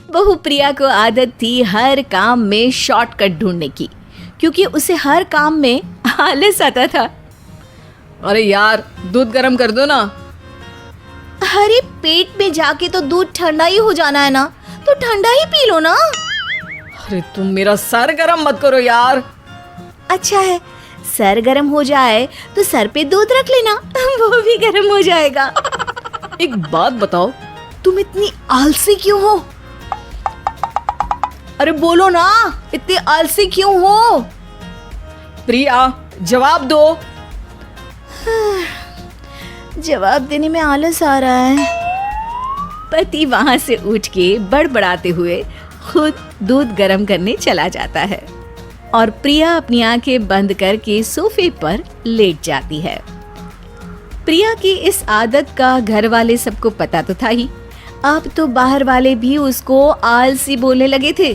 बहू प्रिया को आदत थी हर काम में शॉर्टकट ढूंढने की, क्योंकि उसे हर काम में आलस आता था। अरे यार, दूध गर्म कर दो ना। अरे पेट में जाके तो दूध ठंडा ही हो जाना है ना, तो ठंडा ही पी लो ना। अरे तुम मेरा सर गर्म मत करो यार। अच्छा है, सर गर्म हो जाए तो सर पे दूध रख लेना, वो भी गर्म हो जाएगा। एक बात बताओ, तुम इतनी आलसी क्यों हो? अरे बोलो ना, इतनी आलसी क्यों हो? प्रिया, जवाब दो। जवाब देने में आलस आ रहा है। पति वहां से उठ के बड़बड़ाते हुए खुद दूध गर्म करने चला जाता है और प्रिया अपनी आंखें बंद करके सोफे पर लेट जाती है। प्रिया की इस आदत का घर वाले सबको पता तो था ही, अब तो बाहर वाले भी उसको आलसी बोलने लगे थे।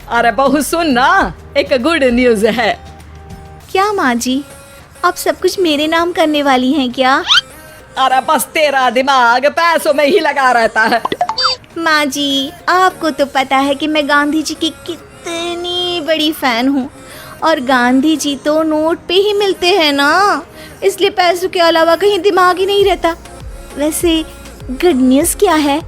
अरे बहू सुन ना, एक गुड न्यूज है। क्या माँ जी, आप सब कुछ मेरे नाम करने वाली हैं क्या? अरे बस तेरा दिमाग पैसों में ही लगा रहता है। माँ जी, आपको तो पता है कि मैं गांधी जी की कितनी बड़ी फैन हूँ, और गांधी जी तो नोट पे ही मिलते हैं ना, इसलिए पैसों के अलावा कहीं दिमाग ही नहीं रहता। वैसे गुड न्यूज़ क्या है?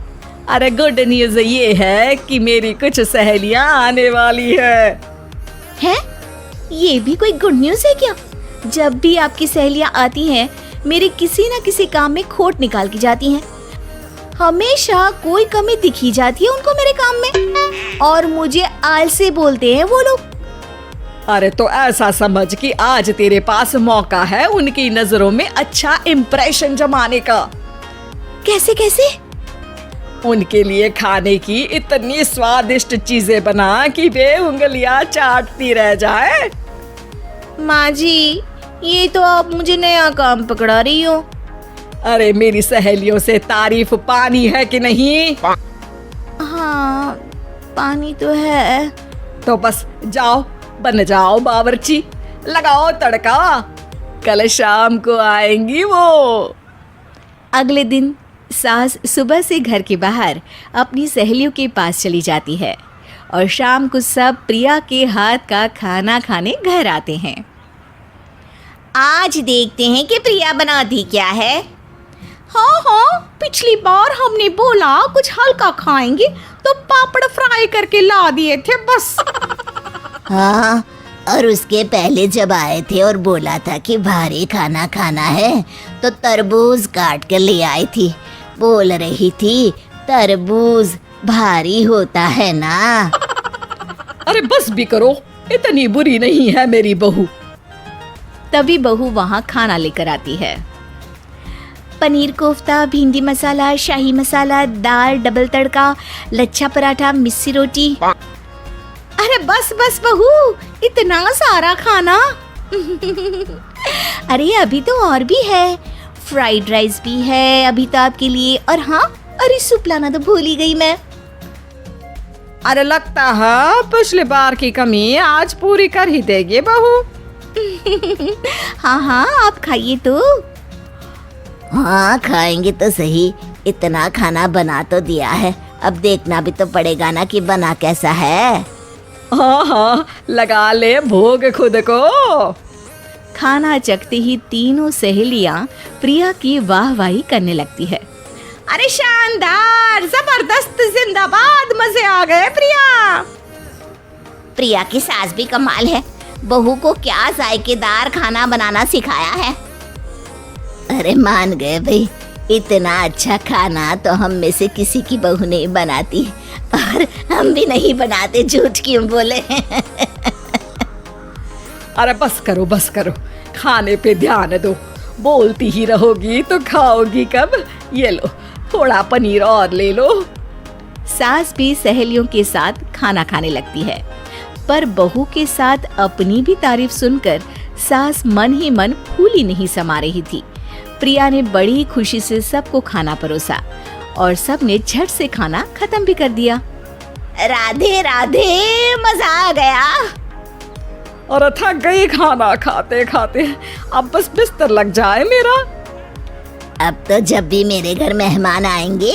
अरे गुड न्यूज ये है कि मेरी कुछ सहेलियां आने वाली है। ये भी कोई गुड न्यूज़ है क्या? जब भी आपकी सहेलियां आती हैं, मेरे किसी न किसी काम में खोट निकाल की जाती हैं। हमेशा कोई कमी दिखी जाती है उनको मेरे काम में, और मुझे आलसी बोलते हैं वो लोग। अरे तो ऐसा समझ कि आज तेरे पास मौका है उनकी नजरों में अच्छा इम्प्रेशन जमाने का। कैसे कैसे? उनके लिए खाने की इतनी स्वादिष्ट चीजें बना कि वे उंगलियां चाटती रह जाए। माँ जी, ये तो आप मुझे नया काम पकड़ा रही हो। अरे मेरी सहेलियों से तारीफ पानी है कि नहीं? हाँ, पानी तो है। तो बस जाओ, बन जाओ बावर्ची, लगाओ तड़का, कल शाम को आएंगी वो। अगले दिन सास सुबह से घर के बाहर अपनी सहेलियों के पास चली जाती है, और शाम को सब प्रिया के हाथ का खाना खाने घर आते हैं। आज देखते हैं कि प्रिया बनाती क्या है। हाँ, पिछली बार हमने बोला कुछ हल्का खाएंगे तो पापड़ फ्राई करके ला दिए थे बस। हाँ, और उसके पहले जब आए थे और बोला था कि भारी खाना खाना है, तो तरबूज काट कर ले आई थी। बोल रही थी तरबूज भारी होता है ना। अरे बस भी करो, इतनी बुरी नहीं है मेरी बहू। तभी बहू वहाँ खाना लेकर आती है। पनीर कोफ्ता, भिंडी मसाला, शाही मसाला, दाल, डबल तड़का, लच्छा पराठा, मिस्सी रोटी। अरे बस बस बहू, इतना सारा खाना। अरे अभी तो और भी है, फ्राइड राइस भी है अभी तो आपके लिए, और हाँ, अरे सूप लाना तो भूल ही गई मैं। अरे लगता है पिछले बार की कमी आज पूरी कर ही देगी बहू। हाँ, आप खाइए तो। हाँ, खाएंगे तो सही, इतना खाना बना तो दिया है, अब देखना भी तो पड़ेगा ना कि बना कैसा है। हाँ, लगा ले भोग खुद को। खाना चखते ही तीनों सहेलियां प्रिया की वाहवाही करने लगती है। अरे शानदार, जबरदस्त, जिंदाबाद, मजे आ गए प्रिया। प्रिया की सास भी कमाल है, बहू को क्या जायकेदार खाना बनाना सिखाया है। अरे मान गए भाई, इतना अच्छा खाना तो हम में से किसी की बहू नहीं बनाती, और हम भी नहीं बनाते, झूठ क्यों बोले। अरे बस करो, खाने पे ध्यान दो, बोलती ही रहोगी तो खाओगी कब। ये लो, थोड़ा पनीर और ले लो। सास भी सहेलियों के साथ खाना खाने लगती है, पर बहू के साथ अपनी भी तारीफ सुनकर सास मन ही मन फूली नहीं समा रही थी। प्रिया ने बड़ी खुशी से सबको खाना परोसा, और सब ने झट से खाना खत्म भी कर दिया। राधे राधे, मजा आ गया। और थक गई खाना खाते खाते, अब बस बिस्तर लग जाए मेरा। अब तो जब भी मेरे घर मेहमान आएंगे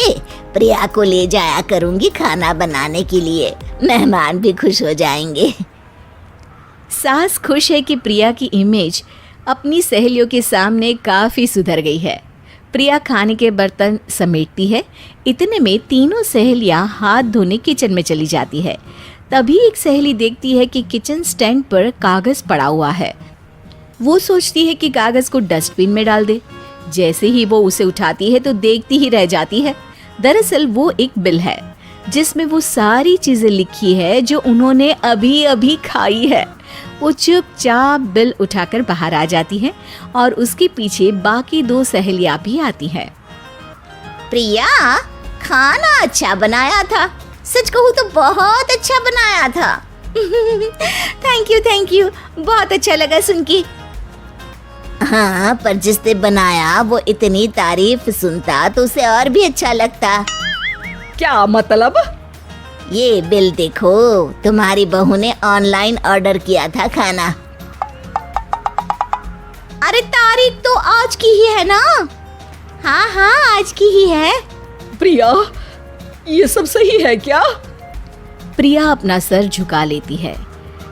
प्रिया को ले जाया करूंगी खाना बनाने के लिए, मेहमान भी खुश हो जाएंगे। सास खुश है कि प्रिया की इमेज अपनी सहेलियों के सामने काफ़ी सुधर गई है। प्रिया खाने के बर्तन समेटती है। इतने में तीनों सहेलियां हाथ धोने किचन में चली जाती है। तभी एक सहेली देखती है कि किचन स्टैंड पर कागज़ पड़ा हुआ है। वो सोचती है कि कागज़ को डस्टबिन में डाल दे। जैसे ही वो उसे उठाती है तो देखती ही रह जाती है। दरअसल वो एक बिल है जिसमें वो सारी चीज़ें लिखी है जो उन्होंने अभी अभी खाई है। वो चुपचाप बिल उठाकर बाहर आ जाती है और उसके पीछे बाकी दो सहेलियां भी आती हैं। प्रिया, खाना अच्छा बनाया था, सच कहूँ तो बहुत अच्छा बनाया था। थैंक यू, बहुत अच्छा लगा सुन के। हाँ, पर जिसने बनाया वो इतनी तारीफ सुनता तो उसे और भी अच्छा लगता। क्या मतलब? ये बिल देखो, तुम्हारी बहू ने ऑनलाइन ऑर्डर किया था खाना। अरे तारीख तो आज की ही है ना? हाँ, आज की ही है। प्रिया, ये सब सही है क्या? प्रिया अपना सर झुका लेती है।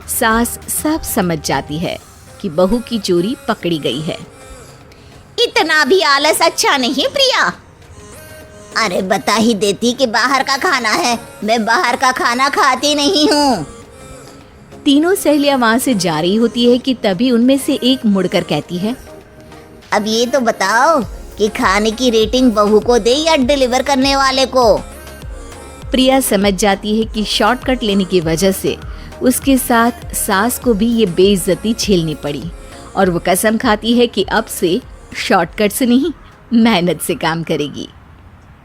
सास सब समझ जाती है कि बहू की चोरी पकड़ी गई है। इतना भी आलस अच्छा नहीं प्रिया। अरे बता ही देती कि बाहर का खाना है, मैं बाहर का खाना खाती नहीं हूँ। तीनों सहेलियां वहां से जा रही होती है कि तभी उनमें से एक मुड़कर कहती है, अब ये तो बताओ कि खाने की रेटिंग बहू को दे या डिलीवर करने वाले को। प्रिया समझ जाती है कि शॉर्टकट लेने की वजह से उसके साथ सास को भी ये बेइज्जती झेलनी पड़ी और वो कसम खाती है कि अब से शॉर्टकट से नहीं, मेहनत से काम करेगी।